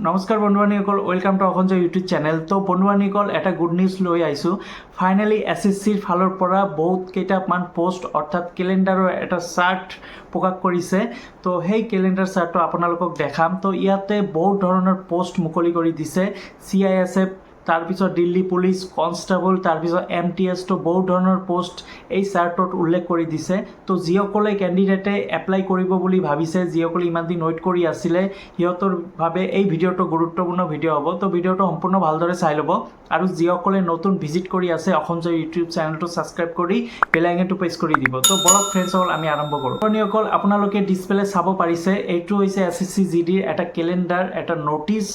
নমস্কাৰ বন্ধুবান্ধৱীসকল, welcome to অসঞ্জয় YouTube channel. তো বন্ধুবান্ধৱীসকল, এটা গুড নিউজ লৈ আহিছোঁ। ফাইনেলি SSCৰ ফালৰ পৰা বহুত কেইটামান পোষ্ট অৰ্থাৎ কেলেণ্ডাৰৰ এটা চাৰ্ট প্ৰকাশ কৰিছে। তো সেই কেলেণ্ডাৰ চাৰ্টটো আপোনালোকক দেখাম। তো ইয়াতে বহুত ধৰণৰ পোষ্ট মুকলি কৰি দিছে। CISF, তাৰপিছত দিল্লী পুলিচ, কনষ্টেবল, তাৰপিছত MTS, তো বহুত ধৰণৰ পোষ্ট এই চাৰ্টত উল্লেখ কৰি দিছে। তো যিসকলে কেণ্ডিডেটে এপ্লাই কৰিব বুলি ভাবিছে, যিসকলে ইমান দিন ৱেইট কৰি আছিলে, সিহঁতৰ বাবে এই ভিডিঅ'টো গুৰুত্বপূৰ্ণ ভিডিঅ' হ'ব। তো ভিডিঅ'টো সম্পূৰ্ণ ভালদৰে চাই ল'ব। আৰু যিসকলে নতুন ভিজিট কৰি আছে অসঞ্জয় ইউটিউব চেনেলটো ছাবস্ক্ৰাইব কৰি বেল আইকনটো প্ৰেছ কৰি দিব। তো বলক ফ্ৰেণ্ডছসকল, আমি আৰম্ভ কৰোঁ। বন্ধুসকল, আপোনালোকে ডিছপ্লে চাব পাৰিছে, এইটো হৈছে SSC GDৰ এটা কেলেণ্ডাৰ, এটা ন'টিছ।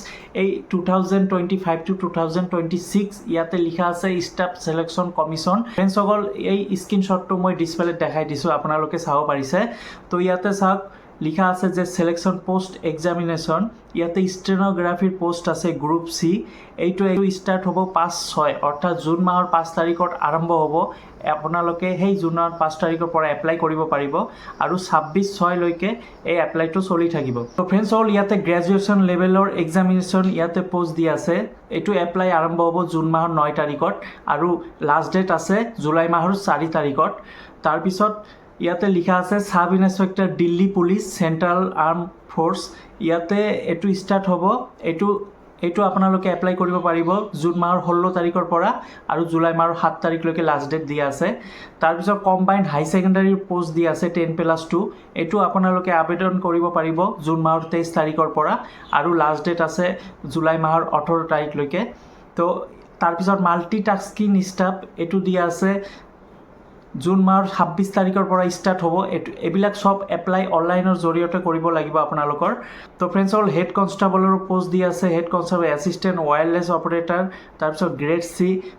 এই 2025 to 2026 ইয়াতে লিখা আছে ষ্টাফ চিলেকশ্যন কমিশ্যন। ফ্ৰেণ্ডছসকল, এই স্ক্ৰীনশ্বটটো মই ডিছপ্লেত দেখাই দিছোঁ, আপোনালোকে চাব পাৰিছে। তো ইয়াতে চাওক, লিখা আছে যে সিলেকশন পোস্ট এক্সামিনেশ্যন। ইয়াতে ষ্টেনোগ্ৰাফিৰ পোষ্ট আছে গ্ৰুপ C। এইটো ষ্টাৰ্ট হ'ব 5/6 অৰ্থাৎ জুন মাহৰ 5 তাৰিখত আৰম্ভ হ'ব। আপোনালোকে সেই জুনৰ 5 তাৰিখৰ পৰা এপ্লাই কৰিব পাৰিব আৰু 26/6লৈকে এই এপ্লাইটো চলি থাকিব। তো ফ্ৰেণ্ডছসকল, ইয়াতে গ্ৰেজুৱেশ্যন লেভেলৰ এক্সামিনেশ্যন ইয়াতে পোষ্ট দি আছে। এইটো এপ্লাই আৰম্ভ হ'ব জুন মাহৰ 9 তাৰিখত আৰু লাষ্ট ডেট আছে জুলাই মাহৰ 4 তাৰিখত। তাৰপিছত ইয়াতে লিখা আছে sub inspector Delhi police central arm force. ইয়াতে এইটো ষ্টাৰ্ট হ'ব। এইটো আপোনালোকে এপ্লাই কৰিব পাৰিব জুন মাহৰ 16 তাৰিখৰ পৰা আৰু জুলাই মাহৰ 7 তাৰিখলৈকে লাষ্ট ডেট দিয়া আছে। তাৰপিছত কম্বাইণ্ড হাই ছেকেণ্ডাৰীৰ পোষ্ট দিয়া আছে 10+2। এইটো আপোনালোকে আবেদন কৰিব পাৰিব জুন মাহৰ 23 তাৰিখৰ পৰা আৰু লাষ্ট ডেট আছে জুলাই মাহৰ 18 তাৰিখলৈকে। তো তাৰপিছত মাল্টি টাস্কিং ষ্টাফ এইটো দিয়া আছে জুন মাহৰ 26 তাৰিখৰ পৰা ষ্টাৰ্ট হ'ব। এইবিলাক চব এপ্লাই অনলাইনৰ জৰিয়তে কৰিব লাগিব আপোনালোকৰ। তো ফ্ৰেণ্ডছসকল, হেড কনষ্টেবলৰো পোষ্ট দি আছে, head constable assistant wireless operator, তাৰপিছত গ্ৰেড C।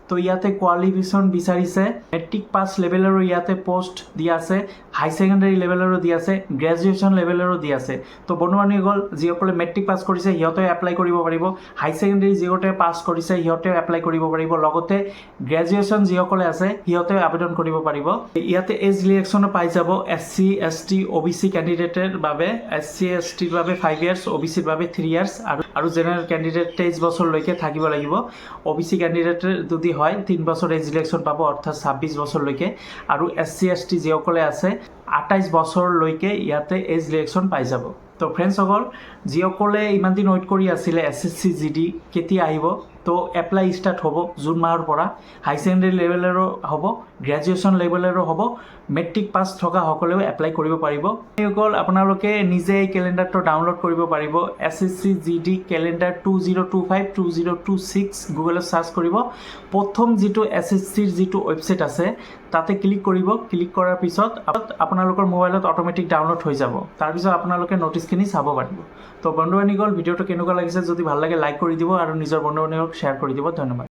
তো ইয়াতে কোৱালিফিকেশ্যন বিচাৰিছে, মেট্ৰিক পাছ লেভেলৰো ইয়াতে পোষ্ট দিয়া আছে, হাই ছেকেণ্ডাৰী লেভেলৰো দিয়া আছে, গ্ৰেজুৱেশ্যন লেভেলৰো দিয়া আছে। তো বন্ধুবান্ধৱীসকল, যিসকলে মেট্ৰিক পাছ কৰিছে সিহঁতেও এপ্লাই কৰিব পাৰিব, হাই ছেকেণ্ডাৰী যিসকলে পাছ কৰিছে সিহঁতেও এপ্লাই কৰিব পাৰিব, লগতে গ্ৰেজুৱেশ্যন যিসকলে আছে সিহঁতেও আবেদন কৰিব পাৰিব। ইয়াতে এজ ৰিলেকশ্যনো পাই যাব SC ST OBC কেণ্ডিডেটৰ বাবে। SC STৰ বাবে 5 ইয়াৰ্ছ, OBCৰ বাবে 3 ইয়াৰ্ছ আৰু জেনেৰেল কেণ্ডিডেট 23 বছৰলৈকে থাকিব লাগিব। OBC কেণ্ডিডেটৰ যদি হয় 3 বছৰ এজ ৰিলেকশ্যন পাব অৰ্থাৎ 26 বছৰলৈকে। আৰু SC ST যিসকলে আছে 28 বছৰলৈকে ইয়াতে এজ ৰিলেকশ্যন পাই যাব। তো ফ্ৰেণ্ডছসকল, যিসকলে ইমান দিন ৱেইট কৰি আছিলে SSC GD কেতিয়া আহিব, তো এপ্লাই ষ্টাৰ্ট হ'ব জুন মাহৰ পৰা। হাই ছেকেণ্ডাৰী লেভেলৰো হ'ব, গ্ৰেজুৱেশ্যন লেভেলৰো হ'ব, মেট্ৰিক পাছ থকা সকলেও এপ্লাই কৰিব পাৰিব। এইসকল আপোনালোকে নিজে এই কেলেণ্ডাৰটো ডাউনলোড কৰিব পাৰিব। SSC GD কেলেণ্ডাৰ 2025-2026 গুগলত ছাৰ্চ কৰিব। প্ৰথম যিটো SSCৰ যিটো ৱেবছাইট আছে তাতে ক্লিক কৰিব। ক্লিক কৰাৰ পিছত আপোনালোকৰ মোবাইলত অট'মেটিক ডাউনলোড হৈ যাব। তাৰপিছত আপোনালোকে ন'টিছখিনি চাব পাৰিব। তো বন্ধুবান্ধৱীসকল, ভিডিঅ'টো কেনেকুৱা লাগিছে, যদি ভাল লাগে লাইক কৰি দিব আৰু নিজৰ বন্ধু বান্ধৱীক শ্বেয়াৰ কৰি দিব। ধন্যবাদ।